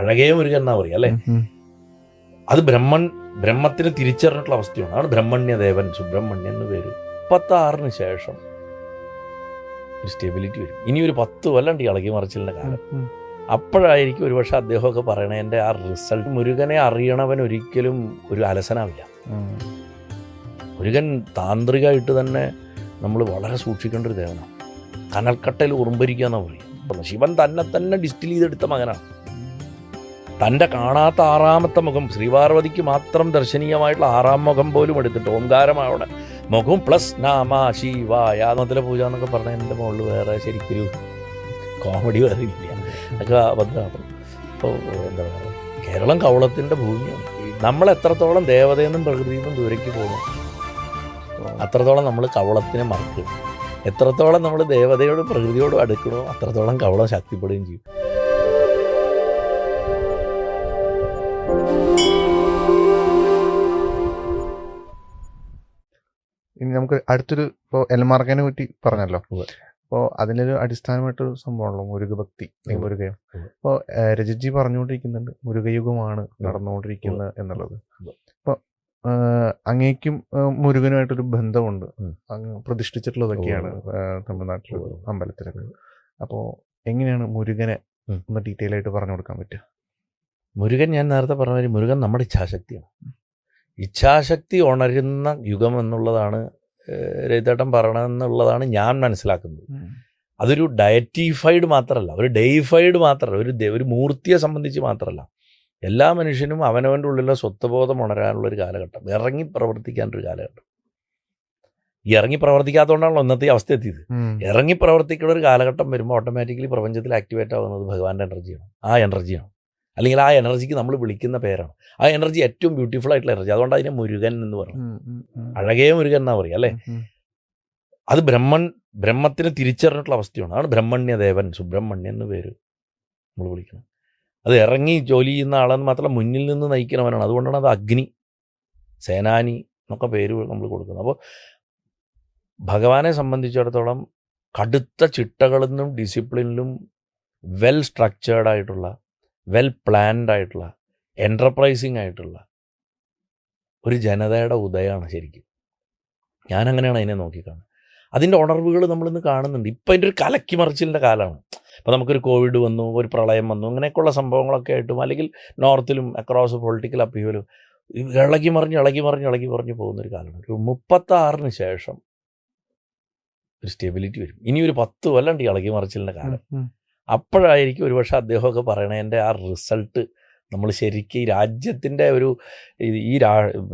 അഴകേ മുരുകൻ എന്നാ പറയുക അല്ലേ. അത് ബ്രഹ്മത്തിന് തിരിച്ചറിഞ്ഞിട്ടുള്ള അവസ്ഥയാണ്. അതാണ് ബ്രഹ്മണ്യദേവൻ, സുബ്രഹ്മണ്യൻ എന്ന് പേര്. 36-ന് ശേഷം ഒരു സ്റ്റെബിലിറ്റി വരും. ഇനി ഒരു 10 കൊല്ലം ഇളകി മറിച്ചിലിൻ്റെ കാലം. അപ്പോഴായിരിക്കും ഒരുപക്ഷെ അദ്ദേഹമൊക്കെ പറയണതിൻ്റെ ആ റിസൾട്ട്. മുരുകനെ അറിയണവൻ ഒരിക്കലും ഒരു അലസനാവില്ല. മുരുകൻ താന്ത്രികമായിട്ട് തന്നെ നമ്മൾ വളരെ സൂക്ഷിക്കേണ്ട ഒരു ദേവനാണ്. കനൽക്കട്ടയിൽ ഉറുമ്പരിക്കുക എന്നാണ് പറയും. ശിവൻ തന്നെ ഡിസ്റ്റിൽ ചെയ്തെടുത്ത മകനാണ്. തൻ്റെ കാണാത്ത 6ാമത്തെ മുഖം, ശ്രീപാർവതിക്ക് മാത്രം ദർശനീയമായിട്ടുള്ള 6ാം മുഖം പോലും എടുത്തിട്ട് ഓംകാരമാവണ മുഖവും പ്ലസ് നാമ ശിവായ അതിലെ പൂജ എന്നൊക്കെ പറഞ്ഞാൽ എൻ്റെ മുകളിൽ വേറെ ശരിക്കൊരു കോമഡി വേറെ ഇല്ല. അതൊക്കെ അബദ്ധമാണ്. അപ്പോൾ എന്താ പറയുക, കേരളം കവളത്തിൻ്റെ ഭൂമിയാണ്. നമ്മൾ എത്രത്തോളം ദേവതയെന്നും പ്രകൃതിയിൽ നിന്നും ദൂരേക്ക് പോകുന്നു, അത്രത്തോളം നമ്മൾ കവളത്തിനെ മറക്കും. എത്രത്തോളം നമ്മൾ ദേവതയോടും പ്രകൃതിയോടും അടുക്കണോ അത്രത്തോളം കവളം ശക്തിപ്പെടുകയും ചെയ്യും. ഇനി നമുക്ക് അടുത്തൊരു, ഇപ്പോൾ എൽമാർഗനെ പറ്റി പറഞ്ഞല്ലോ. അപ്പോൾ അതിലൊരു അടിസ്ഥാനമായിട്ടൊരു സംഭവമാണല്ലോ മുരുകഭക്തി, മുരുകയും. അപ്പോൾ രജിത്ജി പറഞ്ഞുകൊണ്ടിരിക്കുന്നുണ്ട് മുരുകയുഗമാണ് നടന്നുകൊണ്ടിരിക്കുന്നത് എന്നുള്ളത്. അപ്പോൾ അങ്ങേക്കും മുരുകനുമായിട്ടൊരു ബന്ധമുണ്ട്. അങ്ങ് പ്രതിഷ്ഠിച്ചിട്ടുള്ളതൊക്കെയാണ് തമിഴ്നാട്ടിലെ അമ്പലത്തിലൊക്കെ. അപ്പോൾ എങ്ങനെയാണ് മുരുകനെ ഒന്ന് ഡീറ്റെയിൽ ആയിട്ട് പറഞ്ഞു കൊടുക്കാൻ പറ്റുക? മുരുകൻ, ഞാൻ നേരത്തെ പറഞ്ഞ മുരുകൻ നമ്മുടെ ഇച്ഛാശക്തിയാണ്. ഇച്ഛാശക്തി ഉണരുന്ന യുഗം എന്നുള്ളതാണ് രവിതേട്ടൻ പറയണമെന്നുള്ളതാണ് ഞാൻ മനസ്സിലാക്കുന്നത്. അതൊരു ഡയറ്റിഫൈഡ് മാത്രമല്ല, ഒരു ഡെയിഫൈഡ് മാത്രമല്ല, ഒരു മൂർത്തിയെ സംബന്ധിച്ച് മാത്രമല്ല, എല്ലാ മനുഷ്യനും അവനവൻ്റെ ഉള്ളിലുള്ള സ്വത്വബോധം ഉണരാനുള്ളൊരു കാലഘട്ടം, ഇറങ്ങി പ്രവർത്തിക്കാനൊരു കാലഘട്ടം. ഈ ഇറങ്ങി പ്രവർത്തിക്കാത്തതുകൊണ്ടാണല്ലോ ഇന്നത്തെ അവസ്ഥ എത്തിയത്. ഇറങ്ങി പ്രവർത്തിക്കുന്ന ഒരു കാലഘട്ടം വരുമ്പോൾ ഓട്ടോമാറ്റിക്കലി പ്രപഞ്ചത്തിൽ ആക്ടിവേറ്റ് ആവുന്നത് ഭഗവാന്റെ എനർജിയാണ്. ആ എനർജിയാണ്, അല്ലെങ്കിൽ ആ എനർജിക്ക് നമ്മൾ വിളിക്കുന്ന പേരാണ്. ആ എനർജി ഏറ്റവും ബ്യൂട്ടിഫുൾ ആയിട്ടുള്ള എനർജി. അതുകൊണ്ട് അതിനെ മുരുകൻ എന്ന് പറഞ്ഞു. അഴകേ മുരുകൻ എന്നാ പറയുക അല്ലേ. അത് ബ്രഹ്മത്തിന് തിരിച്ചറിഞ്ഞിട്ടുള്ള അവസ്ഥയാണ്. അതാണ് ബ്രഹ്മണ്യദേവൻ, സുബ്രഹ്മണ്യൻ എന്ന് പേര് നമ്മൾ വിളിക്കുന്നത്. അത് ഇറങ്ങി ജോലി ചെയ്യുന്ന ആളെന്ന് മാത്രമല്ല, മുന്നിൽ നിന്ന് നയിക്കുന്നവനാണ്. അതുകൊണ്ടാണ് അത് അഗ്നി, സേനാനി എന്നൊക്കെ പേര് നമ്മൾ കൊടുക്കുന്നത്. അപ്പോൾ ഭഗവാനെ സംബന്ധിച്ചിടത്തോളം കടുത്ത ചിട്ടകളിൽ നിന്നും ഡിസിപ്ലിനിലും വെൽ സ്ട്രക്ചേർഡ് ആയിട്ടുള്ള, വെൽ പ്ലാൻഡ് ആയിട്ടുള്ള, എൻ്റർപ്രൈസിങ് ആയിട്ടുള്ള ഒരു ജനതയുടെ ഉദയമാണ് ശരിക്കും. ഞാനങ്ങനെയാണ് അതിനെ നോക്കിക്കാണുന്നത്. അതിൻ്റെ ഉണർവുകൾ നമ്മളിന്ന് കാണുന്നുണ്ട്. ഇപ്പം അതിൻ്റെ ഒരു കലക്കി മറിച്ചിലിൻ്റെ കാലമാണ്. ഇപ്പോൾ നമുക്കൊരു കോവിഡ് വന്നു, ഒരു പ്രളയം വന്നു, അങ്ങനെയൊക്കെയുള്ള സംഭവങ്ങളൊക്കെ ആയിട്ടും, അല്ലെങ്കിൽ നോർത്തിലും അക്രോസ് പൊളിറ്റിക്കൽ അപ്പീവലും ഇളകി മറിഞ്ഞ് പോകുന്നൊരു കാലമാണ്. ഒരു 36-ന് ശേഷം ഒരു സ്റ്റെബിലിറ്റി വരും. ഇനി ഒരു 10 കൊല്ലം ഇളകി മറിച്ചിലിൻ്റെ കാലം. അപ്പോഴായിരിക്കും ഒരുപക്ഷെ അദ്ദേഹമൊക്കെ പറയണതിൻ്റെ ആ റിസൾട്ട് നമ്മൾ ശരിക്കും ഈ രാജ്യത്തിൻ്റെ ഒരു, ഈ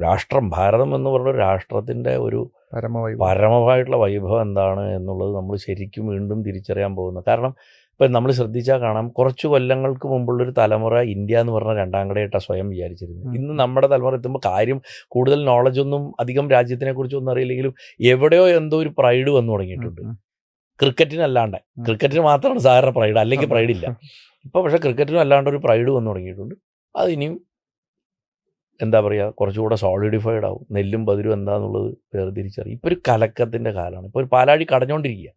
രാഷ്ട്രം, ഭാരതം എന്ന് പറഞ്ഞ രാഷ്ട്രത്തിൻ്റെ ഒരു പരമമായിട്ടുള്ള വൈഭവം എന്താണ് എന്നുള്ളത് നമ്മൾ ശരിക്കും വീണ്ടും തിരിച്ചറിയാൻ പോകുന്നത്. കാരണം ഇപ്പം നമ്മൾ ശ്രദ്ധിച്ചാൽ കാണാം, കുറച്ച് കൊല്ലങ്ങൾക്ക് മുമ്പുള്ളൊരു തലമുറ ഇന്ത്യ എന്ന് പറഞ്ഞ 2ാം കടയായിട്ടാണ് സ്വയം വിചാരിച്ചിരുന്നത്. ഇന്ന് നമ്മുടെ തലമുറ എത്തുമ്പോൾ കാര്യം കൂടുതൽ നോളജൊന്നും അധികം രാജ്യത്തിനെക്കുറിച്ചൊന്നും അറിയില്ലെങ്കിലും എവിടെയോ എന്തോ ഒരു പ്രൈഡ് വന്നു തുടങ്ങിയിട്ടുണ്ട്. ക്രിക്കറ്റിനല്ലാണ്ട്, ക്രിക്കറ്റിന് മാത്രമാണ് സാധാരണ പ്രൈഡ്, അല്ലെങ്കിൽ പ്രൈഡില്ല. ഇപ്പോൾ പക്ഷേ ക്രിക്കറ്റിനും അല്ലാണ്ട് ഒരു പ്രൈഡ് വന്നു തുടങ്ങിയിട്ടുണ്ട്. അതിനിയും എന്താ പറയുക, കുറച്ചുകൂടെ സോളിഡിഫൈഡ് ആവും. നെല്ലും പതിരും എന്താണെന്നുള്ളത് വേർതിരിച്ചറിയും. ഇപ്പോൾ ഒരു കലക്കത്തിൻ്റെ കാലമാണ്. ഇപ്പോൾ ഒരു പാലാഴി കടഞ്ഞുകൊണ്ടിരിക്കുക,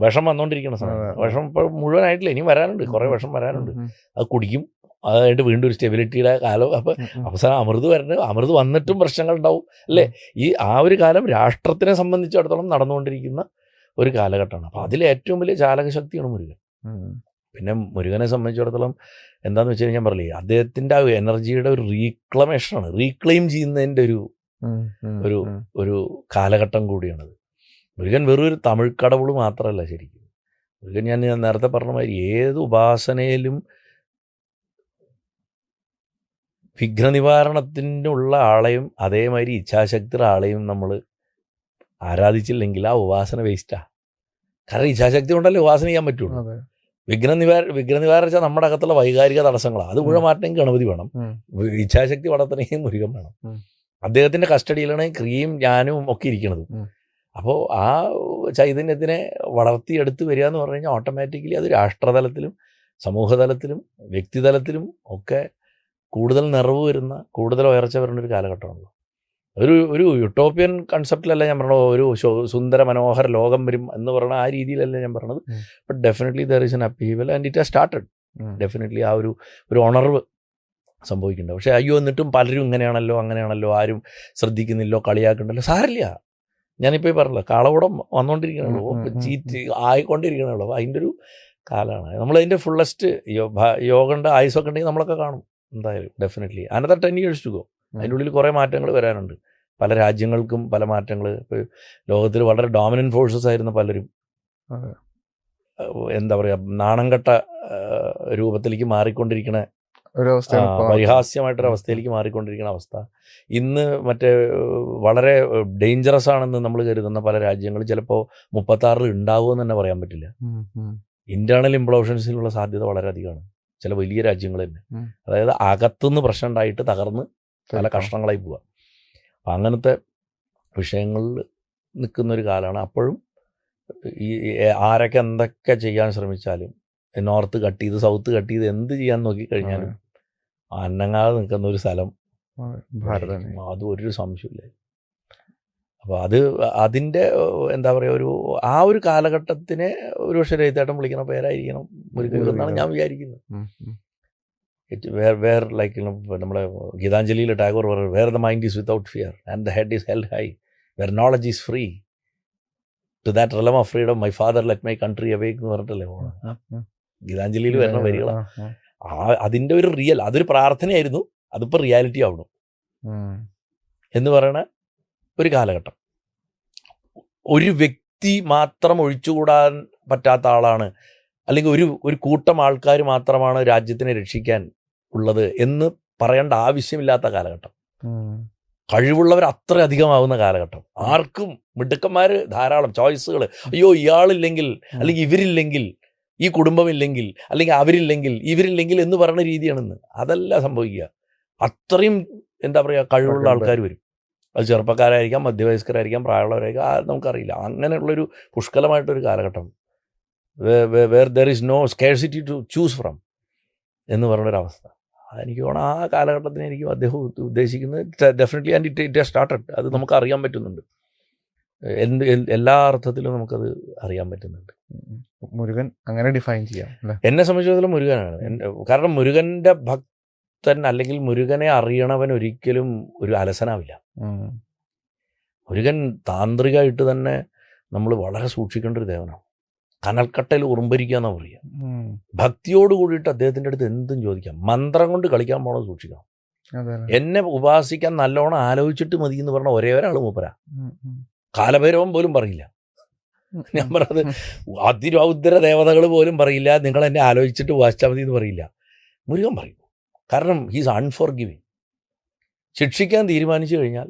വിഷം വന്നുകൊണ്ടിരിക്കുന്ന സമയം. വിഷം ഇപ്പോൾ മുഴുവനായിട്ടില്ല, ഇനിയും വരാനുണ്ട്, കുറേ വിഷം വരാനുണ്ട്. അത് കുടിക്കും, അതായിട്ട് വീണ്ടും ഒരു സ്റ്റെബിലിറ്റിയുടെ കാലം. അപ്പോൾ അവസാനം അമൃത് വന്നിട്ടും പ്രശ്നങ്ങളുണ്ടാവും അല്ലേ. ആ ഒരു കാലം രാഷ്ട്രത്തിനെ സംബന്ധിച്ചിടത്തോളം നടന്നുകൊണ്ടിരിക്കുന്ന ഒരു കാലഘട്ടമാണ്. അപ്പോൾ അതിലെ ഏറ്റവും വലിയ ചാലകശക്തിയാണ് മുരുകൻ. പിന്നെ മുരുകനെ സംബന്ധിച്ചിടത്തോളം എന്താണെന്ന് വെച്ച് കഴിഞ്ഞാൽ പറഞ്ഞില്ലേ, അദ്ദേഹത്തിൻ്റെ ആ എനർജിയുടെ ഒരു റീക്ലമേഷനാണ്, റീക്ലെയിം ചെയ്യുന്നതിൻ്റെ ഒരു കാലഘട്ടം കൂടിയാണത്. മുരുകൻ വെറൊരു തമിഴ് കടവുൾ മാത്രമല്ല ശരിക്കും. മുരുകൻ, ഞാൻ നേരത്തെ പറഞ്ഞ മാതിരി, ഏത് ഉപാസനയിലും വിഘ്നനിവാരണത്തിനുള്ള ആളെയും അതേമാതിരി ഇച്ഛാശക്തിയുടെ ആളെയും നമ്മൾ ആരാധിച്ചില്ലെങ്കിൽ ആ ഉപാസന വേസ്റ്റാണ്. കാരണം ഇച്ഛാശക്തി കൊണ്ടല്ലേ ഉപാസന ചെയ്യാൻ പറ്റുള്ളൂ. വിഘ്നനിവാരണം വെച്ചാൽ നമ്മുടെ അകത്തുള്ള വൈകാരിക തടസ്സങ്ങളാണ്. അത് മുഴുവൻ മാറ്റണമെങ്കിൽ ഗണപതി വേണം, ഇച്ഛാശക്തി വളർത്തണമെങ്കിൽ മുരുകൻ വേണം. അദ്ദേഹത്തിൻ്റെ കസ്റ്റഡിയിലാണ് ക്രിയയും ജ്ഞാനവും ഒക്കെ ഇരിക്കുന്നത്. അപ്പോൾ ആ ചൈതന്യത്തിനെ വളർത്തിയെടുത്ത് വരിക എന്ന് പറഞ്ഞു കഴിഞ്ഞാൽ ഓട്ടോമാറ്റിക്കലി അത് രാഷ്ട്രതലത്തിലും സമൂഹതലത്തിലും വ്യക്തിതലത്തിലും ഒക്കെ കൂടുതൽ നിറവ് വരുന്ന, കൂടുതൽ ഉയർച്ച വരുന്ന ഒരു കാലഘട്ടമാണല്ലോ. ഒരു യുട്ടോപ്യൻ കൺസെപ്റ്റിലല്ല ഞാൻ പറഞ്ഞത്, ഒരു സുന്ദര മനോഹര ലോകം വരും എന്ന് പറഞ്ഞ ആ രീതിയിലല്ല ഞാൻ പറഞ്ഞത്. But definitely there is an upheaval and it has started. Definitely ആ ഒരു ഉണർവ് സംഭവിക്കുന്നുണ്ട്. പക്ഷേ അയ്യോ എന്നിട്ടും പലരും ഇങ്ങനെയാണല്ലോ അങ്ങനെയാണല്ലോ ആരും ശ്രദ്ധിക്കുന്നില്ലോ കളിയാക്കുന്നുണ്ടല്ലോ. സാരമില്ല, ഞാനിപ്പോൾ പറഞ്ഞല്ലോ കാളകൂടം വന്നുകൊണ്ടിരിക്കണല്ലോ, ചീറ്റ് ആയിക്കൊണ്ടിരിക്കണല്ലോ. അപ്പോൾ അതിൻ്റെ ഒരു കാലമാണ്. നമ്മളതിൻ്റെ ഫുള്ളസ്റ്റ് യോഗൻ്റെ ആയുസൊക്കെ ഉണ്ടെങ്കിൽ നമ്മളൊക്കെ കാണും എന്തായാലും definitely. Another 10 years to go. അതിൻ്റെ ഉള്ളിൽ കുറേ മാറ്റങ്ങൾ വരാനുണ്ട്. പല രാജ്യങ്ങൾക്കും പല മാറ്റങ്ങൾ. ഇപ്പോൾ ലോകത്തിൽ വളരെ ഡോമിനൻറ്റ് ഫോഴ്സസ് ആയിരുന്ന പലരും എന്താ പറയുക നാണം കെട്ട രൂപത്തിലേക്ക് മാറിക്കൊണ്ടിരിക്കണ പരിഹാസ്യമായിട്ടൊരവസ്ഥയിലേക്ക് മാറിക്കൊണ്ടിരിക്കുന്ന അവസ്ഥ. ഇന്ന് മറ്റേ വളരെ ഡേഞ്ചറസ് ആണെന്ന് നമ്മൾ കരുതുന്ന പല രാജ്യങ്ങൾ ചിലപ്പോൾ 36 ഉണ്ടാവുമെന്ന് തന്നെ പറയാൻ പറ്റില്ല. ഇന്റേണൽ ഇംപ്ലോഷൻസിനുള്ള സാധ്യത വളരെ അധികമാണ് ചില വലിയ രാജ്യങ്ങൾ തന്നെ. അതായത് അകത്തുനിന്ന് പ്രശ്നം ഉണ്ടായിട്ട് തകർന്ന് പല കഷ്ണങ്ങളായി പോവുക. അപ്പം അങ്ങനത്തെ വിഷയങ്ങളിൽ നിൽക്കുന്നൊരു കാലമാണ്. അപ്പോഴും ഈ ആരൊക്കെ എന്തൊക്കെ ചെയ്യാൻ ശ്രമിച്ചാലും നോർത്ത് കട്ട് ചെയ്ത് സൗത്ത് കട്ട് ചെയ്ത് എന്ത് ചെയ്യാൻ നോക്കിക്കഴിഞ്ഞാലും അനങ്ങാതെ നിൽക്കുന്ന ഒരു സ്ഥലം ഭാരതം. അത് ഒരു സംശയമില്ല. അപ്പോൾ അതിൻ്റെ എന്താ പറയുക ആ ഒരു കാലഘട്ടത്തിനെ ഒരു പക്ഷേ രഹിതേട്ടം വിളിക്കുന്ന പേരായിരിക്കണം മുരുകൻ എന്നാണ് ഞാൻ വിചാരിക്കുന്നത്. വേർ ലൈക്ക് നമ്മളെ ഗീതാഞ്ജലിയിൽ ടാഗോർ പറയുന്നത് where the mind is without fear and the head is held high where knowledge is free to that realm of freedom my father let my country awake എന്ന് പറഞ്ഞിട്ടല്ലേ പോകണം. ഗീതാഞ്ജലിയിൽ വരുന്ന വരികളാണ്. അതിൻ്റെ ഒരു അതൊരു പ്രാർത്ഥനയായിരുന്നു, അതിപ്പോൾ റിയാലിറ്റി ആവണം എന്ന് പറയണ ഒരു കാലഘട്ടം. ഒരു വ്യക്തി മാത്രം ഒഴിച്ചുകൂടാൻ പറ്റാത്ത ആളാണ്, അല്ലെങ്കിൽ ഒരു കൂട്ടം ആൾക്കാർ മാത്രമാണ് രാജ്യത്തിനെ രക്ഷിക്കാൻ ഉള്ളത് എന്ന് പറയേണ്ട ആവശ്യമില്ലാത്ത കാലഘട്ടം. കഴിവുള്ളവർ അത്ര അധികമാവുന്ന കാലഘട്ടം. ആർക്കും മിടുക്കന്മാർ ധാരാളം ചോയ്സുകൾ. അയ്യോ ഇയാളില്ലെങ്കിൽ അല്ലെങ്കിൽ ഇവരില്ലെങ്കിൽ ഈ കുടുംബമില്ലെങ്കിൽ അല്ലെങ്കിൽ അവരില്ലെങ്കിൽ ഇവരില്ലെങ്കിൽ എന്ന് പറയുന്ന രീതിയാണെന്ന്. അതല്ല സംഭവിക്കുക. അത്രയും എന്താ പറയുക കഴിവുള്ള ആൾക്കാർ വരും. അത് ചെറുപ്പക്കാരായിരിക്കാം, മധ്യവയസ്കരായിരിക്കാം, പ്രായമുള്ളവരായിരിക്കാം, നമുക്കറിയില്ല. അങ്ങനെയുള്ളൊരു പുഷ്കലമായിട്ടൊരു കാലഘട്ടം where there is no scarcity to choose from എന്ന് പറയുന്നൊരവസ്ഥ. എനിക്ക് തോന്നുന്നു ആ കാലഘട്ടത്തിന് എനിക്ക് അദ്ദേഹം ഉദ്ദേശിക്കുന്നത് ഡെഫിനറ്റ്ലി ആൻഡ് ഇറ്റ് സ്റ്റാർട്ടഡ്. അത് നമുക്ക് അറിയാൻ പറ്റുന്നുണ്ട്. എല്ലാ അർത്ഥത്തിലും നമുക്കത് അറിയാൻ പറ്റുന്നുണ്ട്. മുരുകൻ അങ്ങനെ ഡിഫൈൻ ചെയ്യാം. എന്നെ സംബന്ധിച്ചിടത്തോളം മുരുകനാണ്. കാരണം മുരുകൻ്റെ ഭക്തൻ അല്ലെങ്കിൽ മുരുകനെ അറിയണവൻ ഒരിക്കലും ഒരു അലസനാവില്ല. മുരുകൻ താന്ത്രികമായിട്ട് തന്നെ നമ്മൾ വളരെ സൂക്ഷിക്കേണ്ട ഒരു ദേവനാണ്. കനൽക്കട്ടയിൽ ഉറുമ്പരിക്കുക എന്നാണ് പറയുക. ഭക്തിയോട് കൂടിയിട്ട് അദ്ദേഹത്തിൻ്റെ അടുത്ത് എന്തും ചോദിക്കാം. മന്ത്രം കൊണ്ട് കളിക്കാൻ പോണത് സൂക്ഷിക്കണം. എന്നെ ഉപാസിക്കാൻ നല്ലോണം ആലോചിച്ചിട്ട് മതി എന്ന് പറഞ്ഞ ഒരേ ഒരാൾ മൂപ്പരാ. കാലഭൈരവൻ പോലും പറയില്ല. ഞാൻ പറഞ്ഞത് അതിരൗദ്ര ദേവതകൾ പോലും പറയില്ല നിങ്ങൾ എന്നെ ആലോചിച്ചിട്ട് ഉപാസിച്ചാൽ മതി എന്ന് പറയില്ല. മുരുകൻ പറയും. കാരണം ഹീസ് അൺഫോർഗിവിങ്. ശിക്ഷിക്കാൻ തീരുമാനിച്ചു കഴിഞ്ഞാൽ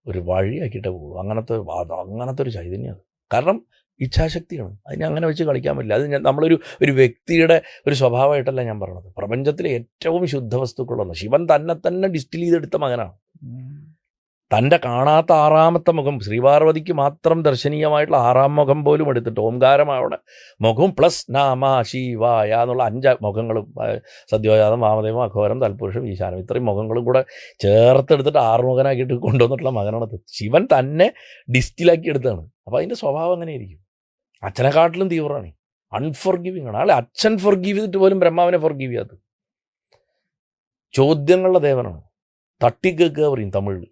ഒരു വഴിയാക്കിയിട്ടേ പോകും. അങ്ങനത്തെ ഒരു ചൈതന്യം. കാരണം ഇച്ഛാശക്തിയാണ്. അതിനെ അങ്ങനെ വെച്ച് കളിക്കാൻ പറ്റില്ല. അത് നമ്മളൊരു വ്യക്തിയുടെ ഒരു സ്വഭാവമായിട്ടല്ല ഞാൻ പറയണത്. പ്രപഞ്ചത്തിലെ ഏറ്റവും ശുദ്ധ വസ്തുക്കളൊന്ന് ശിവൻ തന്നെ ഡിസ്റ്റിൽ ചെയ്തെടുത്ത മകനാണ്. തൻ്റെ കാണാത്ത 6ാമത്തെ മുഖം, ശ്രീപാർവതിക്ക് മാത്രം ദർശനീയമായിട്ടുള്ള 6ാം മുഖം പോലും എടുത്തിട്ട് ഓംകാരമാവണ മുഖവും പ്ലസ് നാമ ശിവായ എന്നുള്ള 5 മുഖങ്ങളും സദ്യോജാതം, വാമദേവം, അഘോരം, തൽപുരുഷം, ഈശാനം, ഇത്രയും മുഖങ്ങളും കൂടെ ചേർത്തെടുത്തിട്ട് 6 മുഖനാക്കിയിട്ട് കൊണ്ടുവന്നിട്ടുള്ള മകനാണ്. ശിവൻ തന്നെ ഡിസ്റ്റിലാക്കി എടുത്താണ്. അപ്പോൾ അതിൻ്റെ സ്വഭാവം അങ്ങനെയായിരിക്കും. അച്ഛനെക്കാട്ടിലും തീവ്രമാണ്. അൺഫോർഗിവിങ് ആണ്. ആളെ അച്ഛൻ ഫോർഗീവ് ചെയ്തിട്ട് പോലും ബ്രഹ്മാവിനെ ഫോർഗീവ് ചെയ്യാത്തത്. ചോദ്യങ്ങളുടെ ദേവനാണ്. തട്ടിക്കേക്കുക പറയും തമിഴിൽ.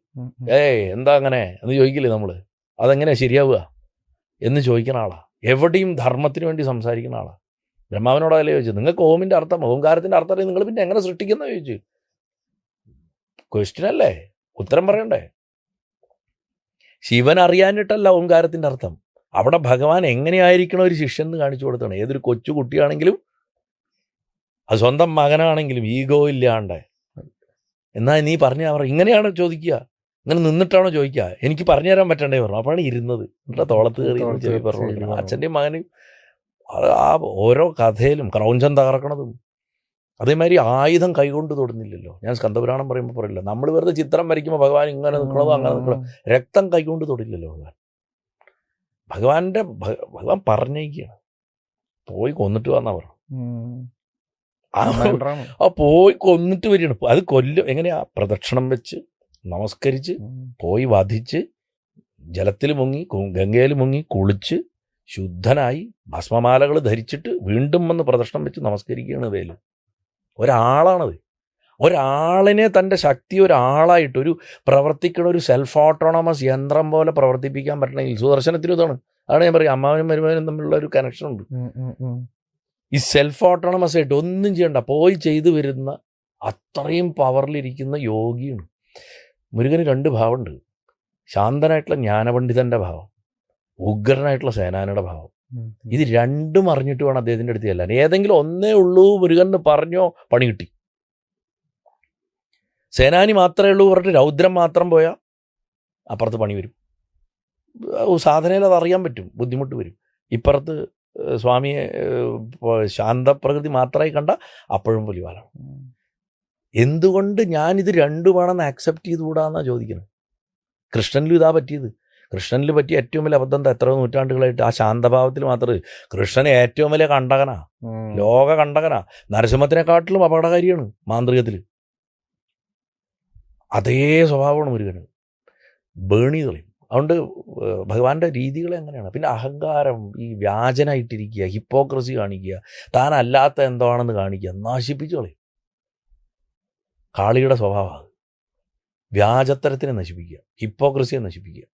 എന്താ അങ്ങനെ എന്ന് ചോദിക്കില്ലേ നമ്മൾ? അതെങ്ങനെയാ ശരിയാവുക എന്ന് ചോദിക്കുന്ന ആളാണ്. എവിടെയും ധർമ്മത്തിന് വേണ്ടി സംസാരിക്കുന്ന ആളാണ്. ബ്രഹ്മാവിനോടല്ലേ ചോദിച്ചത് നിങ്ങൾക്ക് ഓമിൻ്റെ അർത്ഥം, ഓംകാരത്തിൻ്റെ അർത്ഥം അറിയാം, നിങ്ങൾ പിന്നെ എങ്ങനെ സൃഷ്ടിക്കുന്ന ചോദിച്ചു. ക്വസ്റ്റ്യൻ അല്ലേ, ഉത്തരം പറയണ്ടേ? ശിവൻ അറിയാനിട്ടല്ല ഓംകാരത്തിൻ്റെ അർത്ഥം. അവിടെ ഭഗവാൻ എങ്ങനെയായിരിക്കണം ഒരു ശിഷ്യൻ എന്ന് കാണിച്ചു കൊടുത്താണ്. ഏതൊരു കൊച്ചു കുട്ടിയാണെങ്കിലും അത് സ്വന്തം മകനാണെങ്കിലും ഈഗോ ഇല്ലാണ്ട് എന്നാൽ നീ പറഞ്ഞ ഇങ്ങനെയാണോ ചോദിക്കുക, ഇങ്ങനെ നിന്നിട്ടാണോ ചോദിക്കുക, എനിക്ക് പറഞ്ഞു തരാൻ പറ്റണ്ടേ പറഞ്ഞു. അപ്പോഴാണ് ഇരുന്നത്. എന്നിട്ട് തോളത്ത് കയറി ചെവി പറഞ്ഞു. അച്ഛൻ്റെയും മകനും ആ ഓരോ കഥയിലും ക്രൗഞ്ചം തകർക്കണതും അതേമാതിരി ആയുധം കൈകൊണ്ട് തൊടുന്നില്ലല്ലോ. ഞാൻ സ്കന്ദപുരാണം പറയുമ്പോൾ പറയില്ല, നമ്മൾ വെറുതെ ചിത്രം വരയ്ക്കുമ്പോൾ ഭഗവാൻ ഇങ്ങനെ നിൽക്കണതോ അങ്ങനെ നിൽക്കണോ, രക്തം കൈകൊണ്ട് തൊടില്ലല്ലോ ഭഗവാൻ. ഭഗവാൻ പറഞ്ഞേക്കാണ് പോയി കൊന്നിട്ട് വന്നാ പറഞ്ഞു. ആ പോയി കൊന്നിട്ട് വരികയാണ്. അത് എങ്ങനെയാ പ്രദക്ഷിണം വെച്ച് നമസ്കരിച്ച് പോയി വധിച്ച് ജലത്തിൽ മുങ്ങി ഗംഗയിൽ മുങ്ങി കുളിച്ച് ശുദ്ധനായി ഭസ്മമാലകൾ ധരിച്ചിട്ട് വീണ്ടും വന്ന് പ്രദക്ഷിണം വെച്ച് നമസ്കരിക്കുകയാണ് വേലു. ഒരാളാണത്. ഒരാളിനെ തൻ്റെ ശക്തി ഒരാളായിട്ട് ഒരു പ്രവർത്തിക്കണ ഒരു സെൽഫ് ഓട്ടോണമസ് യന്ത്രം പോലെ പ്രവർത്തിപ്പിക്കാൻ പറ്റണമെങ്കിൽ സുദർശനത്തിലും ഇതാണ്. അതാണ് ഞാൻ പറയും, അമ്മാവനും മരുമകനും തമ്മിലുള്ള ഒരു കണക്ഷൻ ഉണ്ട്. ഈ സെൽഫ് ഓട്ടോണമസ് ആയിട്ട് ഒന്നും ചെയ്യണ്ട, പോയി ചെയ്തു വരുന്ന അത്രയും പവറിലിരിക്കുന്ന യോഗിയാണ്. മുരുകന് 2 ഭാവമുണ്ട്. ശാന്തനായിട്ടുള്ള ജ്ഞാനപണ്ഡിതൻ്റെ ഭാവം, ഉഗ്രനായിട്ടുള്ള സേനാനിയുടെ ഭാവം. ഇത് രണ്ടും അറിഞ്ഞിട്ട് വേണം അദ്ദേഹത്തിൻ്റെ അടുത്ത് ചെല്ലാൻ. ഏതെങ്കിലും ഒന്നേ ഉള്ളൂ മുരുകൻ എന്ന് പറഞ്ഞോ പണി കിട്ടി. സേനാനി മാത്രമേ ഉള്ളൂ പറഞ്ഞിട്ട് രൗദ്രം മാത്രം പോയാൽ അപ്പുറത്ത് പണി വരും. സാധനയിൽ അത് അറിയാൻ പറ്റും, ബുദ്ധിമുട്ട് വരും. ഇപ്പുറത്ത് സ്വാമിയെ ശാന്തപ്രകൃതി മാത്രമായി കണ്ട അപ്പോഴും പുലിവാലാണ്. എന്തുകൊണ്ട് ഞാനിത് രണ്ടുമാണെന്ന് ആക്സെപ്റ്റ് ചെയ്തുകൂടാന്നാണ് ചോദിക്കുന്നത്. കൃഷ്ണനിലും ഇതാ പറ്റിയത്. കൃഷ്ണനിൽ പറ്റിയ ഏറ്റവും വലിയ അബദ്ധം എന്താ? എത്രയോ നൂറ്റാണ്ടുകളായിട്ട് ആ ശാന്തഭാവത്തിൽ മാത്രമേ കൃഷ്ണൻ ഏറ്റവും വലിയ കണ്ടകനാ, ലോക കണ്ടകനാ. നരസിംഹത്തിനെക്കാട്ടിലും അപകടകാരിയാണ് മാന്ത്രികത്തിൽ. അതേ സ്വഭാവമാണ് മുരുകന്, ബേണി കളയും. അതുകൊണ്ട് ഭഗവാന്റെ രീതികൾ എങ്ങനെയാണ്. പിന്നെ അഹങ്കാരം, ഈ വ്യാജനായിട്ടിരിക്കുക, ഹിപ്പോക്രസി കാണിക്കുക, താനല്ലാത്ത എന്താണെന്ന് കാണിക്കുക, നശിപ്പിച്ചു കളയും. കാളിയുടെ സ്വഭാവമാണ് വ്യാജത്തരത്തിനെ നശിപ്പിക്കുക, ഹിപ്പോക്രസിയെ നശിപ്പിക്കുക.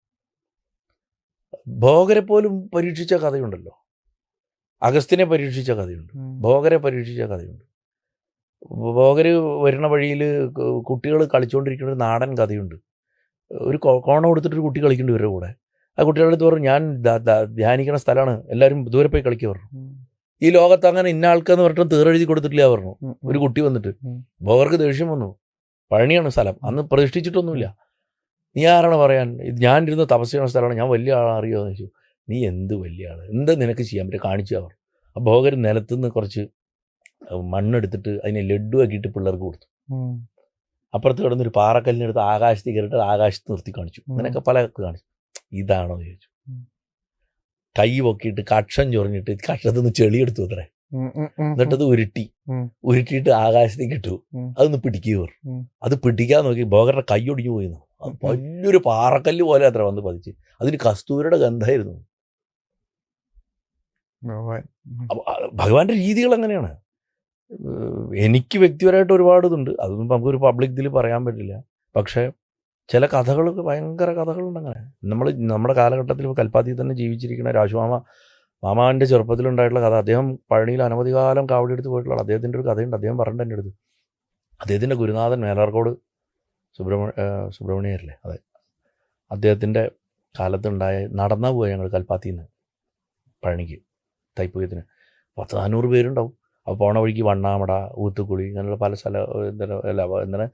ഭോഗരെ പോലും പരീക്ഷിച്ച കഥയുണ്ടല്ലോ, അഗസ്ത്യനെ പരീക്ഷിച്ച കഥയുണ്ട്, ഭോഗരെ പരീക്ഷിച്ച കഥയുണ്ട്. ഭോഗര് വരുന്ന വഴിയിൽ കുട്ടികൾ കളിച്ചുകൊണ്ടിരിക്കുന്ന ഒരു നാടൻ കഥയുണ്ട്. ഒരു കോണം കൊടുത്തിട്ടൊരു കുട്ടി കളിക്കേണ്ടി വരും കൂടെ. ആ കുട്ടികളുടെ അടുത്ത് പറഞ്ഞു, ഞാൻ ധ്യാനിക്കുന്ന സ്ഥലമാണ്, എല്ലാവരും ദൂരെ പോയി കളിക്കുക പറഞ്ഞു. ഈ ലോകത്ത് അങ്ങനെ ഇന്ന ആൾക്കെന്ന് പറഞ്ഞിട്ട് തീരെഴുതി കൊടുത്തിട്ടില്ല പറഞ്ഞു. ഒരു കുട്ടി വന്നിട്ട് ഭോഗർക്ക് ദേഷ്യം വന്നു. പഴനിയാണ് സ്ഥലം, അന്ന് പ്രതിഷ്ഠിച്ചിട്ടൊന്നുമില്ല. നീ ആരാണ് പറയാൻ? ഞാൻ ഇരുന്ന് തപസ് ചെയ്യുന്ന സ്ഥലമാണ്, ഞാൻ വലിയ ആളാണ് അറിയുമോ എന്ന് ചോദിച്ചു. നീ എന്ത് വലിയ ആൾ, എന്ത് നിനക്ക് ചെയ്യാൻ പറ്റും കാണിച്ചു അവർ. ആ ഭോഗർ നിലത്തുനിന്ന് കുറച്ച് മണ്ണെടുത്തിട്ട് അതിനെ ലഡ്ഡു ആക്കിയിട്ട് പിള്ളേർക്ക് കൊടുത്തു. അപ്പുറത്ത് കിടന്നൊരു പാറക്കല്ലിനെടുത്ത് ആകാശത്ത് കയറിയിട്ട് ആകാശത്ത് നിർത്തി കാണിച്ചു. ഇങ്ങനെയൊക്കെ പല കാണിച്ചു. ഇതാണോ എന്ന് ചോദിച്ചു. കൈ പൊക്കിയിട്ട് കക്ഷം ചൊറിഞ്ഞിട്ട് കക്ഷത്തിൽ നിന്ന് ചെളിയെടുത്തു അത്രേ. എന്നിട്ടത് ഉരുട്ടിയിട്ട് ആകാശത്തേക്ക് ഇട്ടു. അതൊന്ന് പിടിക്കുക പറഞ്ഞു. അത് പിടിക്കാൻ നോക്കി ഭോഗരുടെ കൈ ഒടിഞ്ഞു പോയിരുന്നു. അത് വലിയൊരു പാറക്കല്ല് പോലെ അത്ര വന്ന് പതിച്ച്. അതിന് കസ്തൂരിയുടെ ഗന്ധമായിരുന്നു. ഭഗവാന്റെ രീതികൾ അങ്ങനെയാണ്. എനിക്ക് വ്യക്തിപരമായിട്ട് ഒരുപാട് ഇതുണ്ട്, അതൊന്നും നമുക്കൊരു പബ്ലിക് ഇതിൽ പറയാൻ പറ്റില്ല. പക്ഷേ ചില കഥകളൊക്കെ ഭയങ്കര കഥകളുണ്ട്. അങ്ങനെ നമ്മുടെ കാലഘട്ടത്തിൽ കൽപ്പാത്തി തന്നെ ജീവിച്ചിരിക്കുന്ന മാമാവിൻ്റെ ചെറുപ്പത്തിലുണ്ടായിട്ടുള്ള കഥ. അദ്ദേഹം പഴനിയിൽ അനവധി കാലം കാവടി എടുത്ത് പോയിട്ടുള്ള അദ്ദേഹത്തിൻ്റെ ഒരു കഥയുണ്ട്. അദ്ദേഹം പറഞ്ഞിട്ട് എൻ്റെ അടുത്ത്, അദ്ദേഹത്തിൻ്റെ ഗുരുനാഥൻ മേലാർക്കോട് സുബ്രഹ്മണ്യരല്ലേ, അതെ, അദ്ദേഹത്തിൻ്റെ കാലത്തുണ്ടായ നടന്നാ പോവുക ഞങ്ങൾ കൽപ്പാത്തിയിൽ നിന്ന് പഴനിക്ക് തൈപ്പൂയത്തിന്. 400 പേരുണ്ടാവും. അപ്പോൾ പോണ വഴിക്ക് വണ്ണാമട, ഊത്തുക്കുളി, ഇങ്ങനെയുള്ള പല എന്താണ്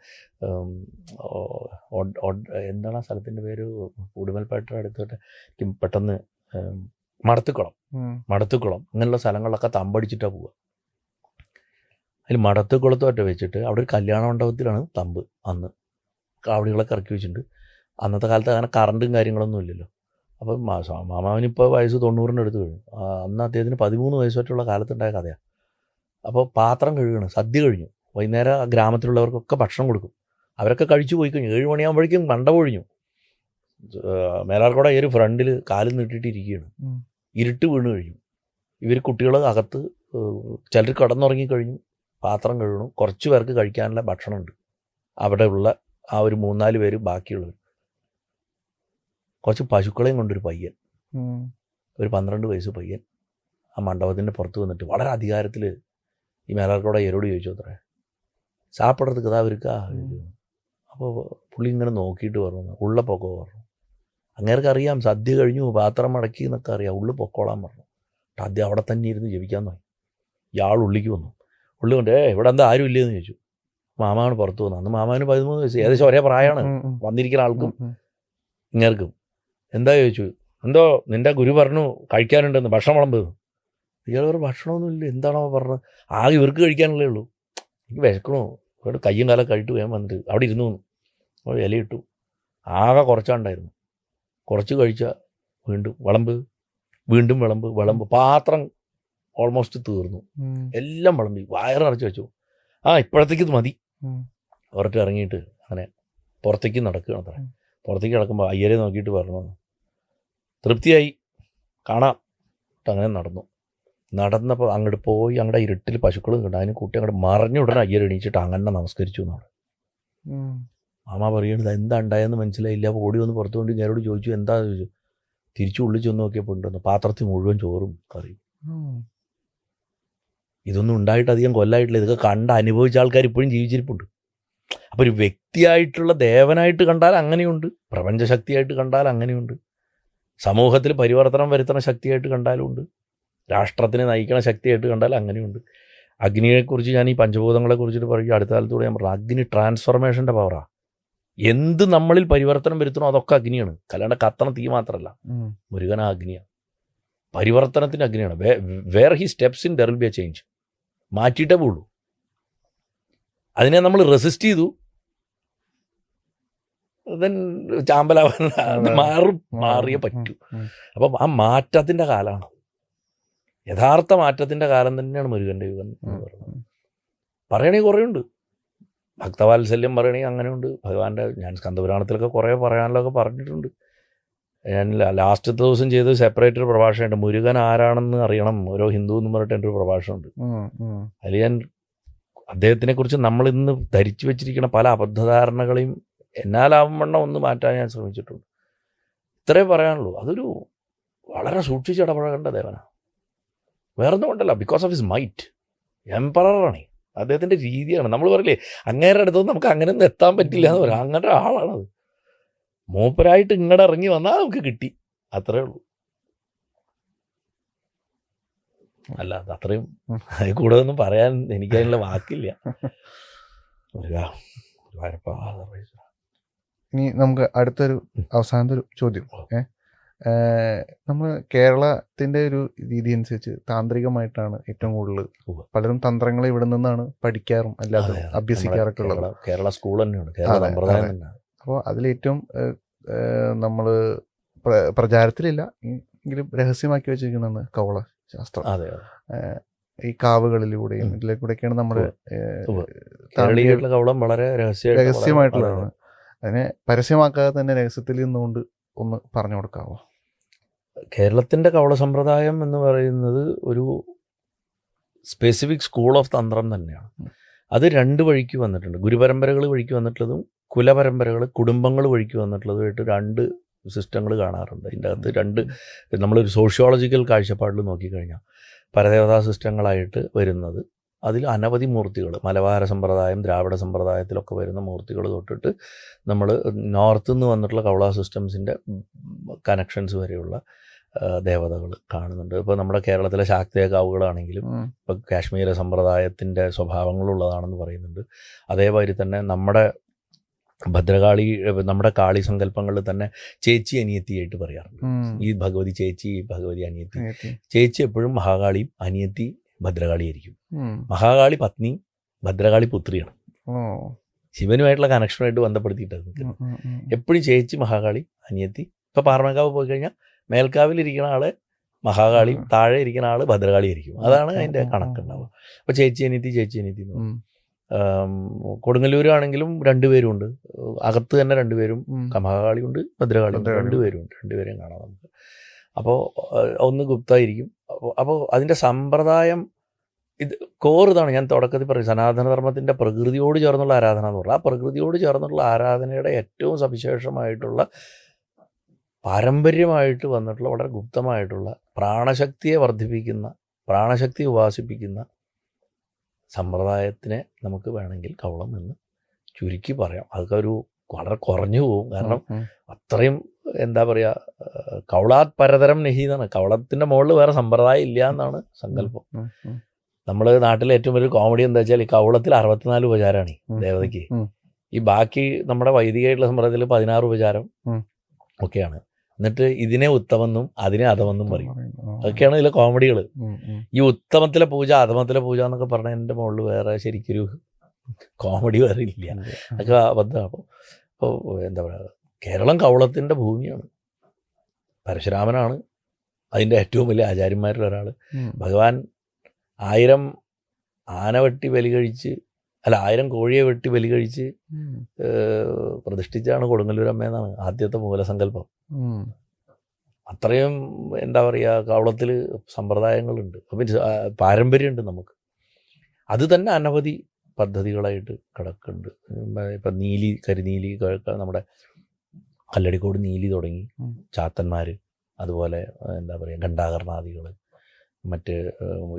എന്താണ് ആ സ്ഥലത്തിൻ്റെ പേര്, ഉടുമൽപേട്ട അടുത്തോട്ട് പെട്ടെന്ന് മടത്തുക്കുളം അങ്ങനെയുള്ള സ്ഥലങ്ങളിലൊക്കെ തമ്പടിച്ചിട്ടാണ് പോവുക. അതിൽ മടത്തുക്കുളത്തോട്ട് വെച്ചിട്ട് അവിടെ ഒരു കല്യാണ മണ്ഡപത്തിലാണ് തമ്പ്. അന്ന് കാവടികളൊക്കെ ഇറക്കി വെച്ചിട്ടുണ്ട്. അന്നത്തെ കാലത്ത് അങ്ങനെ കറണ്ടും കാര്യങ്ങളൊന്നും ഇല്ലല്ലോ. അപ്പം മാമാവിനിപ്പോൾ വയസ്സ് 90-ൻ്റെ അടുത്ത് കഴിഞ്ഞു. അന്ന് അദ്ദേഹത്തിന് 13 വയസ്സായിട്ടുള്ള കാലത്തുണ്ടായ കഥയാണ്. അപ്പോൾ പാത്രം കഴുകണം, സദ്യ കഴിഞ്ഞു. വൈകുന്നേരം ആ ഗ്രാമത്തിലുള്ളവർക്കൊക്കെ ഭക്ഷണം കൊടുക്കും. അവരൊക്കെ കഴിച്ചു പോയി കഴിഞ്ഞു. 7 മണിയാകുമ്പോഴേക്കും മണ്ഡപം ഒഴിഞ്ഞു. മേലാർക്കോടെ ഈ ഒരു ഫ്രണ്ടിൽ കാലിൽ നീട്ടിയിട്ടിരിക്കുകയാണ്. ഇരുട്ട് വീണ് കഴിഞ്ഞു. ഇവർ കുട്ടികൾ അകത്ത്, ചിലർ കിടന്നുറങ്ങി കഴിഞ്ഞു. പാത്രം കഴുകണം. കുറച്ച് പേർക്ക് കഴിക്കാനുള്ള ഭക്ഷണമുണ്ട്. അവിടെ ഉള്ള ആ ഒരു 3-4 പേര് ബാക്കിയുള്ളവർ. കുറച്ച് പശുക്കളെയും കൊണ്ടൊരു പയ്യൻ, ഒരു 12 വയസ്സ് പയ്യൻ ആ മണ്ഡപത്തിൻ്റെ പുറത്ത് വന്നിട്ട് വളരെ അധികാരത്തിൽ ഈ മേലാർക്കോടെ ഏരോട് ചോദിച്ചു അത്രേ, സാപ്പിടത്ത് കഥാ ഒരുക്കാ. അപ്പോൾ പുള്ളി ഇങ്ങനെ നോക്കിയിട്ട് പറഞ്ഞു, ഉള്ള പൊക്കോ പറഞ്ഞു. അങ്ങേർക്ക് അറിയാം സദ്യ കഴിഞ്ഞു, പാത്രം മടക്കി എന്നൊക്കെ അറിയാം, ഉള്ളു പൊക്കോളാൻ പറഞ്ഞു. ആദ്യം അവിടെ തന്നെ ഇരുന്ന് ജപിക്കാൻ തുടങ്ങി. ഇയാൾ ഉള്ളിക്ക് വന്നു. ഉള്ളി കൊണ്ട് ഇവിടെ എന്താ ആരും ഇല്ലേന്ന് ചോദിച്ചു. മാമാവാണ് പുറത്ത് വന്നത്. അന്ന് മാമാവിന് 13 വയസ്സ്, ഏകദേശം ഒരേ പ്രായമാണ് വന്നിരിക്കുന്ന ആൾക്കും ഇങ്ങേർക്കും. എന്താ ചോദിച്ചു, എന്തോ നിൻ്റെ ഗുരു പറഞ്ഞു കഴിക്കാനുണ്ടെന്ന്, ഭക്ഷണം വിളമ്പെന്ന്. ഇയാൾ പറഞ്ഞു ഭക്ഷണമൊന്നുമില്ല, എന്താണോ പറഞ്ഞത്, ആകെ ഇവർക്ക് കഴിക്കാനുള്ളേ ഉള്ളൂ, എനിക്ക് വിശക്കണോ, ഇവിടെ കയ്യും കാലം കഴിട്ട് വേഗം വന്നിട്ട് അവിടെ ഇരുന്നു. അപ്പോൾ ഇലയിട്ടു. ആകെ കുറച്ചാണ്ടായിരുന്നു. കുറച്ച് കഴിച്ചാൽ വീണ്ടും വിളമ്പ്. പാത്രം ഓൾമോസ്റ്റ് തീർന്നു. എല്ലാം വിളമ്പി വയറ് നിറച്ച് വെച്ചു. ഇപ്പോഴത്തേക്ക് ഇത് മതി പുറത്ത് ഇറങ്ങിയിട്ട് അങ്ങനെ പുറത്തേക്ക് നടക്കുകയാണ് അത്ര. പുറത്തേക്ക് നടക്കുമ്പോൾ അയ്യരെ നോക്കിയിട്ട് പറഞ്ഞു, തൃപ്തിയായി, കാണാം, അങ്ങനെ നടന്നപ്പോൾ അങ്ങോട്ട് പോയി അങ്ങടെ ഇരുട്ടിൽ പശുക്കളും കണ്ടു. അതിന് കുട്ടി അങ്ങോട്ട് മറിഞ്ഞുടനെ അയ്യർ എണീച്ചിട്ട് അങ്ങനെ നമസ്കരിച്ചു എന്നാണ്. മാമ പറയണത് എന്താ ഉണ്ടായെന്ന് മനസ്സിലായില്ല. അപ്പോൾ ഓടി വന്ന് പുറത്തു കൊണ്ട് ഞാനോട് ചോദിച്ചു എന്താ ചോദിച്ചു. തിരിച്ചു ഉള്ളിൽ ചെന്ന് നോക്കിയപ്പോൾ ഉണ്ടെന്ന് പാത്രത്തിൽ മുഴുവൻ ചോറും കറിയും. ഇതൊന്നും ഉണ്ടായിട്ട് അധികം കൊല്ലമായിട്ടില്ല. ഇതൊക്കെ കണ്ട് അനുഭവിച്ച ആൾക്കാർ ഇപ്പോഴും ജീവിച്ചിരിപ്പുണ്ട്. അപ്പോൾ ഒരു വ്യക്തിയായിട്ടുള്ള ദേവനായിട്ട് കണ്ടാൽ അങ്ങനെയുണ്ട്, പ്രപഞ്ചശക്തിയായിട്ട് കണ്ടാൽ അങ്ങനെയുണ്ട്, സമൂഹത്തിൽ പരിവർത്തനം വരുത്തുന്ന ശക്തിയായിട്ട് കണ്ടാലും ഉണ്ട്, രാഷ്ട്രത്തിനെ നയിക്കണ ശക്തിയായിട്ട് കണ്ടാൽ അങ്ങനെയുണ്ട്. അഗ്നിയെക്കുറിച്ച് ഞാൻ ഈ പഞ്ചഭൂതങ്ങളെ കുറിച്ചിട്ട് പറയും. അടുത്ത കാലത്തൂടെ ഞാൻ പറഞ്ഞു അഗ്നി ട്രാൻസ്ഫോർമേഷൻ്റെ പവറാണ്. എന്ത് നമ്മളിൽ പരിവർത്തനം വരുത്തണോ അതൊക്കെ അഗ്നിയാണ്. കല്ലാണ്ട് കത്തണ തീ മാത്രമല്ല. മുരുകൻ ആ അഗ്നിയാണ്, പരിവർത്തനത്തിൻ്റെ അഗ്നിയാണ്. Where he steps in there will be a change. മാറ്റിയിട്ടേ പോളൂ. അതിനെ നമ്മൾ റെസിസ്റ്റ് ചെയ്തു, ദെൻ ചാമ്പലാവാൻ മാറിയേ പറ്റൂ. അപ്പം ആ മാറ്റത്തിൻ്റെ കാലമാണ്, യഥാർത്ഥ മാറ്റത്തിൻ്റെ കാലം തന്നെയാണ് മുരുകൻ്റെ യുഗം എന്ന് പറയുന്നത്. പറയണമെങ്കിൽ കുറേ ഉണ്ട്. ഭക്തവാത്സല്യം പറയണമെങ്കിൽ അങ്ങനെയുണ്ട്. ഭഗവാന്റെ ഞാൻ സ്കന്ദപുരാണത്തിലൊക്കെ കുറേ പറയാനുള്ളതൊക്കെ പറഞ്ഞിട്ടുണ്ട്. ഞാൻ ലാസ്റ്റത്തെ ദിവസം ചെയ്ത് സെപ്പറേറ്റ് ഒരു പ്രഭാഷണമുണ്ട്. മുരുകൻ ആരാണെന്ന് അറിയണം ഓരോ ഹിന്ദു എന്ന് പറഞ്ഞിട്ട് എൻ്റെ ഒരു പ്രഭാഷണമുണ്ട്. അതിൽ ഞാൻ അദ്ദേഹത്തിനെക്കുറിച്ച് നമ്മളിന്ന് ധരിച്ചു വെച്ചിരിക്കുന്ന പല അബദ്ധധാരണകളെയും എന്നാലാവണ്ണം ഒന്ന് മാറ്റാൻ ഞാൻ ശ്രമിച്ചിട്ടുണ്ട്. ഇത്രേ പറയാനുള്ളൂ. അതൊരു വളരെ സൂക്ഷിച്ചിടപഴകേണ്ട ദേവനാണ്. വേറൊന്നും കൊണ്ടല്ല, ബിക്കോസ് ഓഫ് ഹിസ് മൈറ്റ്. എംപററാണ്, അദ്ദേഹത്തിൻ്റെ രീതിയാണ്. നമ്മൾ പറയില്ലേ അങ്ങേരുടെ അടുത്തൊന്നും നമുക്ക് അങ്ങനെയൊന്നും എത്താൻ പറ്റില്ല എന്ന് പറയാം. അങ്ങനെ ആളാണത്. മൂപ്പരായിട്ട് ഇങ്ങോട്ട് ഇറങ്ങി വന്നാൽ നമുക്ക് കിട്ടി, അത്രേ ഉള്ളൂ. അല്ല അത് അത്രയും അതിൽ കൂടെ ഒന്നും പറയാൻ എനിക്കതിനുള്ള വാക്കില്ല. ഇനി നമുക്ക് അടുത്തൊരു അവസാനത്തെ ഒരു ചോദ്യം. നമ്മൾ കേരളത്തിൻ്റെ ഒരു രീതി അനുസരിച്ച് താന്ത്രികമായിട്ടാണ് ഏറ്റവും കൂടുതൽ പലരും തന്ത്രങ്ങൾ ഇവിടെ നിന്നാണ് പഠിക്കാറും അല്ലാതെ അഭ്യസിക്കാറൊക്കെ ഉള്ളത്. കേരള സ്കൂൾ തന്നെയാണ്. അപ്പോൾ അതിലേറ്റവും നമ്മൾ പ്രചാരത്തിലില്ല എങ്കിലും രഹസ്യമാക്കി വെച്ചിരിക്കുന്നതാണ് കവള ശാസ്ത്രം. ഈ കാവുകളിലൂടെയും ഇതിലേക്കൂടെയൊക്കെയാണ് നമ്മൾ കവളം വളരെ രഹസ്യമായിട്ടുള്ളതാണ്. അതിനെ പരസ്യമാക്കാതെ തന്നെ രഹസ്യത്തിൽ നിന്നുകൊണ്ട് ഒന്ന് പറഞ്ഞു കൊടുക്കാമോ? കേരളത്തിൻ്റെ കവള സമ്പ്രദായം എന്ന് പറയുന്നത് ഒരു സ്പെസിഫിക് സ്കൂൾ ഓഫ് തന്ത്രം തന്നെയാണ്. അത് രണ്ട് വഴിക്ക് വന്നിട്ടുണ്ട്. ഗുരുപരമ്പരകൾ വഴിക്ക് വന്നിട്ടുള്ളതും കുലപരമ്പരകൾ കുടുംബങ്ങൾ വഴിക്ക് വന്നിട്ടുള്ളതുമായിട്ട് രണ്ട് സിസ്റ്റങ്ങൾ കാണാറുണ്ട്. അതിൻ്റെ അകത്ത് രണ്ട് നമ്മളൊരു സോഷ്യോളജിക്കൽ കാഴ്ചപ്പാടിൽ നോക്കിക്കഴിഞ്ഞാൽ പരദേവതാ സിസ്റ്റങ്ങളായിട്ട് വരുന്നത് അതിൽ അനവധി മൂർത്തികൾ, മലബാര സമ്പ്രദായം ദ്രാവിഡ സമ്പ്രദായത്തിലൊക്കെ വരുന്ന മൂർത്തികൾ തൊട്ടിട്ട് നമ്മൾ നോർത്ത് നിന്ന് വന്നിട്ടുള്ള കവള സിസ്റ്റംസിൻ്റെ കണക്ഷൻസ് വരെയുള്ള ദേവതകൾ കാണുന്നുണ്ട്. ഇപ്പോൾ നമ്മുടെ കേരളത്തിലെ ശാക്തേയ കാവുകളാണെങ്കിലും ഇപ്പോൾ കാശ്മീര സമ്പ്രദായത്തിൻ്റെ സ്വഭാവങ്ങളുള്ളതാണെന്ന് പറയുന്നുണ്ട്. അതേമാതിരി തന്നെ നമ്മുടെ ഭദ്രകാളി, നമ്മുടെ കാളി സങ്കല്പങ്ങളിൽ തന്നെ ചേച്ചി അനിയത്തിയായിട്ട് പറയാറുണ്ട്. ഈ ഭഗവതി ചേച്ചി, ഈ ഭഗവതി അനിയത്തി. ചേച്ചി എപ്പോഴും മഹാകാളിയും അനിയത്തി ഭദ്രകാളിയായിരിക്കും. മഹാകാളി പത്നി, ഭദ്രകാളി പുത്രിയാണ്. ശിവനുമായിട്ടുള്ള കണക്ഷനുമായിട്ട് ബന്ധപ്പെടുത്തിയിട്ടത് എപ്പോഴും ചേച്ചി മഹാകാളി, അനിയത്തി. ഇപ്പോൾ പാറമേക്കാവ് പോയി കഴിഞ്ഞാൽ മേൽക്കാവിലിരിക്കുന്ന ആള് മഹാകാളിയും താഴെ ഇരിക്കുന്ന ആള് ഭദ്രകാളിയായിരിക്കും. അതാണ് അതിൻ്റെ കണക്കുണ്ടാവുക. അപ്പോൾ ചേച്ചി അനിയത്തി എന്ന് പറയും. കൊടുങ്ങല്ലൂരാണെങ്കിലും രണ്ടുപേരുമുണ്ട്. അകത്ത് തന്നെ രണ്ടുപേരും, മഹാകാളിയുണ്ട് ഭദ്രകാളിയുണ്ട്, രണ്ടുപേരുമുണ്ട്. രണ്ടുപേരെയും കാണാം നമുക്ക്. അപ്പോൾ ഒന്ന് ഗുപ്തായിരിക്കും. അപ്പോൾ അതിൻ്റെ സമ്പ്രദായം ഇത് കോറിതാണ്. ഞാൻ തുടക്കത്തിൽ പറയും സനാതനധർമ്മത്തിൻ്റെ പ്രകൃതിയോട് ചേർന്നുള്ള ആരാധന എന്ന് പറഞ്ഞാൽ ആ പ്രകൃതിയോട് ചേർന്നുള്ള ആരാധനയുടെ ഏറ്റവും സവിശേഷമായിട്ടുള്ള പാരമ്പര്യമായിട്ട് വന്നിട്ടുള്ള വളരെ ഗുപ്തമായിട്ടുള്ള പ്രാണശക്തിയെ വർദ്ധിപ്പിക്കുന്ന, പ്രാണശക്തി ഉപാസിപ്പിക്കുന്ന സമ്പ്രദായത്തിനെ നമുക്ക് വേണമെങ്കിൽ കവളം എന്ന് ചുരുക്കി പറയാം. അതൊക്കെ ഒരു വളരെ കുറഞ്ഞു പോകും. കാരണം അത്രയും എന്താ പറയുക, കവളാത് പരതരം നഹി എന്നാണ്. കവളത്തിൻ്റെ മുകളിൽ വേറെ സമ്പ്രദായം ഇല്ല എന്നാണ് സങ്കല്പം. നമ്മൾ നാട്ടിലെ ഏറ്റവും വലിയ കോമഡി എന്താ വെച്ചാൽ ഈ കവളത്തിൽ 64 ഉപചാരമാണ് ദേവതയ്ക്ക്. ഈ ബാക്കി നമ്മുടെ വൈദികമായിട്ടുള്ള സമ്പ്രദായത്തിൽ 16 ഉപചാരം ഒക്കെയാണ്. എന്നിട്ട് ഇതിനെ ഉത്തമെന്നും അതിനെ അധമെന്നും പറയും. അതൊക്കെയാണ് ഇതിലെ കോമഡികൾ. ഈ ഉത്തമത്തിലെ പൂജ അധമത്തിലെ പൂജ എന്നൊക്കെ പറഞ്ഞാൽ എൻ്റെ മുകളിൽ വേറെ ശരിക്കൊരു കോമഡി വേറെ ഇല്ല. അതൊക്കെ അബദ്ധമാണ്. അപ്പോൾ എന്താ പറയുക, കേരളം കവളത്തിൻ്റെ ഭൂമിയാണ്. പരശുരാമനാണ് അതിൻ്റെ ഏറ്റവും വലിയ ആചാര്യന്മാരിൽ ഒരാൾ. ഭഗവാൻ 1000 ആന വെട്ടി ബലി കഴിച്ച്, അല്ല 1000 കോഴിയെ വെട്ടി ബലി കഴിച്ച് പ്രതിഷ്ഠിച്ചാണ് കൊടുങ്ങല്ലൂർ അമ്മയെന്നാണ് ആദ്യത്തെ മൂലസങ്കല്പം. അത്രയും എന്താ പറയുക, കവളത്തിൽ സമ്പ്രദായങ്ങളുണ്ട്, മീൻസ് പാരമ്പര്യമുണ്ട് നമുക്ക്. അത് തന്നെ അനവധി പദ്ധതികളായിട്ട് കിടക്കുന്നുണ്ട്. ഇപ്പം നീലി, കരിനീലി, നമ്മുടെ കല്ലടിക്കോട് നീലി തുടങ്ങി, ചാത്തന്മാർ, അതുപോലെ എന്താ പറയുക ഘണ്ടാകർണാദികൾ, മറ്റ്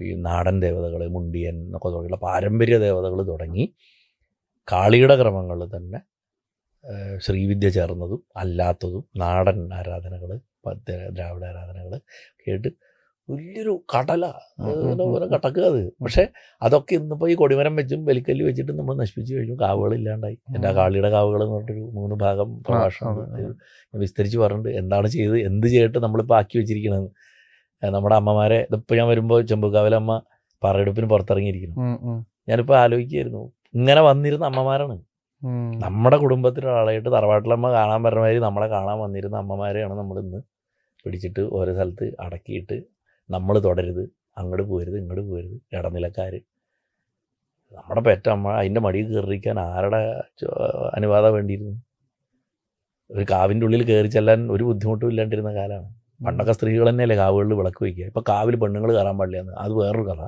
ഈ നാടൻ ദേവതകൾ, മുണ്ടിയൻ എന്നൊക്കെ തുടങ്ങിയുള്ള പാരമ്പര്യ ദേവതകൾ തുടങ്ങി കാളിയുടെ ക്രമങ്ങൾ തന്നെ ശ്രീവിദ്യ ചേർന്നതും അല്ലാത്തതും നാടൻ ആരാധനകൾ, ദ്രാവിഡ ആരാധനകൾ കേട്ട് വലിയൊരു കടല കടക്കുക അത്. പക്ഷേ അതൊക്കെ ഇന്നിപ്പോൾ ഈ കൊടിമരം വെച്ചും ബലിക്കല്ല് വെച്ചിട്ട് നമ്മൾ നശിപ്പിച്ച് കഴിഞ്ഞു. കാവുകളില്ലാണ്ടായി. എൻ്റെ ആ കാളിയുടെ കാവുകൾ എന്ന് പറഞ്ഞിട്ടൊരു 3 ഭാഗം പ്രഭാഷണം വിസ്തരിച്ച് പറഞ്ഞിട്ടുണ്ട്. എന്താണ് ചെയ്ത്, എന്ത് ചെയ്തിട്ട് നമ്മളിപ്പോൾ ആക്കി വെച്ചിരിക്കണത്. നമ്മുടെ അമ്മമാരെ, ഇതിപ്പോൾ ഞാൻ വരുമ്പോൾ ചെമ്പുകാവിലമ്മ പറയെടുപ്പിന് പുറത്തിറങ്ങിയിരിക്കുന്നു. ഞാനിപ്പോൾ ആലോചിക്കുകയായിരുന്നു, ഇങ്ങനെ വന്നിരുന്ന അമ്മമാരാണ്. നമ്മുടെ കുടുംബത്തിലൊരാളായിട്ട് തറവാട്ടിലമ്മ കാണാൻ പറഞ്ഞ മാതിരി നമ്മളെ കാണാൻ വന്നിരുന്ന അമ്മമാരെയാണ് നമ്മളിന്ന് പിടിച്ചിട്ട് ഓരോ സ്ഥലത്ത് അടക്കിയിട്ട് നമ്മൾ തുടരുത്, അങ്ങോട്ട് പോരുത്, ഇങ്ങോട്ട് പോരുത്, ഇടനിലക്കാർ. നമ്മുടെ പെറ്റമ്മ അതിൻ്റെ മടിയിൽ കയറിയിരിക്കാൻ ആരുടെ അനുവാദം വേണ്ടിയിരുന്നു? ഒരു കാവിൻ്റെ ഉള്ളിൽ കയറി ചെല്ലാൻ ഒരു ബുദ്ധിമുട്ടും ഇല്ലാണ്ടിരുന്ന കാലമാണ്. പണ്ടൊക്കെ സ്ത്രീകൾ തന്നെയല്ലേ കാവുകളിൽ വിളക്ക് വയ്ക്കുക. ഇപ്പോൾ കാവിൽ പെണ്ണുങ്ങൾ കയറാൻ പാടില്ലെന്ന്, അത് വേറൊരു കഥ.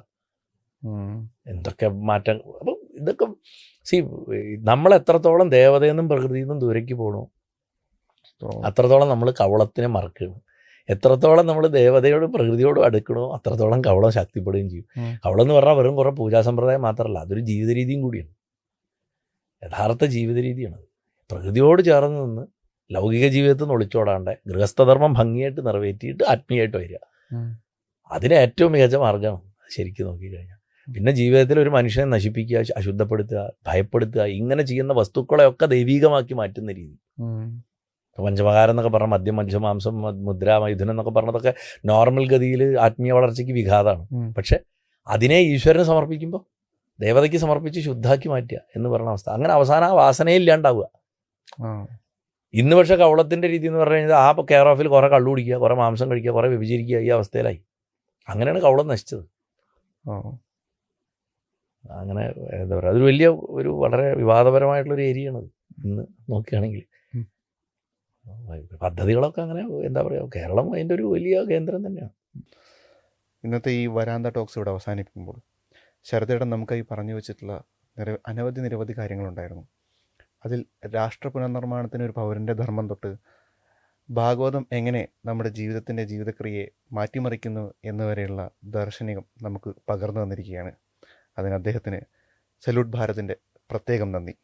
എന്തൊക്കെ മാറ്റം. അപ്പം ഇതൊക്കെ നമ്മൾ എത്രത്തോളം ദേവതയെന്നും പ്രകൃതിയിൽ നിന്നും ദൂരേക്ക് പോകണോ അത്രത്തോളം നമ്മൾ കവളത്തിനെ മറക്കണം. എത്രത്തോളം നമ്മൾ ദേവതയോടും പ്രകൃതിയോടും അടുക്കണോ അത്രത്തോളം കവളം ശക്തിപ്പെടുകയും ചെയ്യും. കവളം എന്ന് പറഞ്ഞാൽ വെറും കുറേ പൂജാ സമ്പ്രദായം മാത്രമല്ല, അതൊരു ജീവിത രീതിയും കൂടിയാണ്. യഥാർത്ഥ ജീവിത രീതിയാണ്. പ്രകൃതിയോട് ചേർന്ന് നിന്ന് ലൗകിക ജീവിതത്തിൽ നിന്ന് ഒളിച്ചോടാണ്ട് ഗൃഹസ്ഥധർമ്മം ഭംഗിയായിട്ട് നിറവേറ്റിയിട്ട് ആത്മീയമായിട്ട് വരിക, അതിന് ഏറ്റവും മികച്ച മാർഗ്ഗമാണ് ശരിക്കും നോക്കിക്കഴിഞ്ഞാൽ. പിന്നെ ജീവിതത്തിൽ ഒരു മനുഷ്യനെ നശിപ്പിക്കുക, അശുദ്ധപ്പെടുത്തുക, ഭയപ്പെടുത്തുക, ഇങ്ങനെ ചെയ്യുന്ന വസ്തുക്കളെയൊക്കെ ദൈവീകമാക്കി മാറ്റുന്ന രീതി. പഞ്ചമകാരം എന്നൊക്കെ പറഞ്ഞാൽ മദ്യം, മത്സ്യമാംസം, മുദ്ര, മൈഥുനം എന്നൊക്കെ പറഞ്ഞതൊക്കെ നോർമൽ ഗതിയിൽ ആത്മീയ വളർച്ചയ്ക്ക് വിഘാതമാണ്. പക്ഷെ അതിനെ ഈശ്വരന് സമർപ്പിക്കുമ്പോൾ ദേവതയ്ക്ക് സമർപ്പിച്ച് ശുദ്ധാക്കി മാറ്റുക എന്ന് പറഞ്ഞ അവസ്ഥ. അങ്ങനെ അവസാനം ആ വാസനയില്ലാണ്ടാവുക. ഇന്ന് പക്ഷേ കവളത്തിൻ്റെ രീതി എന്ന് പറഞ്ഞു കഴിഞ്ഞാൽ ആ കെയർ ഓഫിൽ കുറേ കള്ളു കുടിക്കുക, കുറേ മാംസം കഴിക്കുക, കുറേ വിഭജിക്കുക, ഈ അവസ്ഥയിലായി. അങ്ങനെയാണ് കവളം നശിച്ചത്. അങ്ങനെ എന്താ പറയുക, അതൊരു വലിയ ഒരു വളരെ വിവാദപരമായിട്ടുള്ളൊരു ഏരിയയാണത് ഇന്ന് നോക്കുകയാണെങ്കിൽ. പദ്ധതികളൊക്കെ അങ്ങനെ എന്താ പറയുക, കേരളം അതിൻ്റെ ഒരു വലിയ കേന്ദ്രം തന്നെയാണ്. ഇന്നത്തെ ഈ വരാന്ത ടോക്സ് ഇവിടെ അവസാനിപ്പിക്കുമ്പോൾ ശരതേട്ടൻ നമുക്കായി പറഞ്ഞു വെച്ചിട്ടുള്ള നിരവധി കാര്യങ്ങളുണ്ടായിരുന്നു. അതിൽ രാഷ്ട്ര പുനർനിർമ്മാണത്തിന് ഒരു പൗരൻ്റെ ധർമ്മം തൊട്ട് ഭാഗവതം എങ്ങനെ നമ്മുടെ ജീവിതക്രിയയെ മാറ്റിമറിക്കുന്നു എന്നുവരെയുള്ള ദാർശനികം നമുക്ക് പകർന്നു തന്നിരിക്കുകയാണ്. അതിന് അദ്ദേഹത്തിന് സല്യൂട്ട് ഭാരതിൻ്റെ പ്രത്യേകം നന്ദി.